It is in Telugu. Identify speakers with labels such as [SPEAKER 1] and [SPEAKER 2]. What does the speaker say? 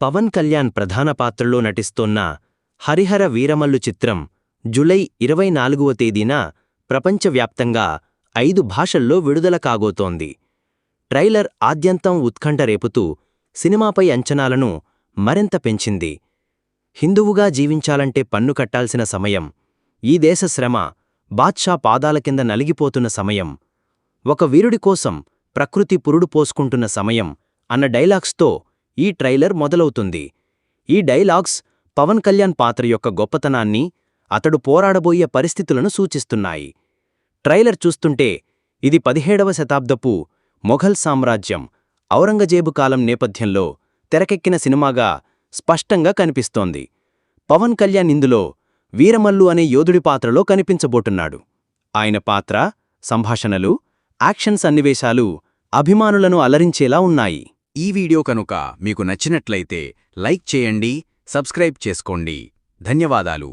[SPEAKER 1] పవన్ కళ్యాణ్ ప్రధాన పాత్రలో నటిస్తోన్న హరిహర వీరమల్లు చిత్రం జూలై 24వ తేదీన ప్రపంచవ్యాప్తంగా 5 భాషల్లో విడుదల కాబోతోంది. ట్రైలర్ ఆద్యంతం ఉత్కంఠ రేపుతూ సినిమాపై అంచనాలను మరింత పెంచింది. హిందువుగా జీవించాలంటే పన్ను కట్టాల్సిన సమయం, ఈ దేశ శ్రమ, బాద్షా పాదాల కింద నలిగిపోతున్న సమయం, ఒక వీరుడి కోసం ప్రకృతి పురుడు పోసుకుంటున్న సమయం అన్న డైలాగ్స్తో ఈ ట్రైలర్ మొదలవుతుంది. ఈ డైలాగ్స్ పవన్ కళ్యాణ్ పాత్ర యొక్క గొప్పతనాన్ని, అతడు పోరాడబోయే పరిస్థితులను సూచిస్తున్నాయి. ట్రైలర్ చూస్తుంటే ఇది 17వ శతాబ్దపు మొఘల్ సామ్రాజ్యం, ఔరంగజేబు కాలం నేపథ్యంలో తెరకెక్కిన సినిమాగా స్పష్టంగా కనిపిస్తోంది. పవన్ కళ్యాణ్ ఇందులో వీరమల్లు అనే యోధుడి పాత్రలో కనిపించబోతున్నాడు. ఆయన పాత్ర, సంభాషణలు, యాక్షన్ సన్నివేశాలు అభిమానులను అలరించేలా ఉన్నాయి.
[SPEAKER 2] ఈ వీడియో కనుక మీకు నచ్చినట్లయితే లైక్ చేయండి, సబ్స్క్రైబ్ చేసుకోండి. ధన్యవాదాలు.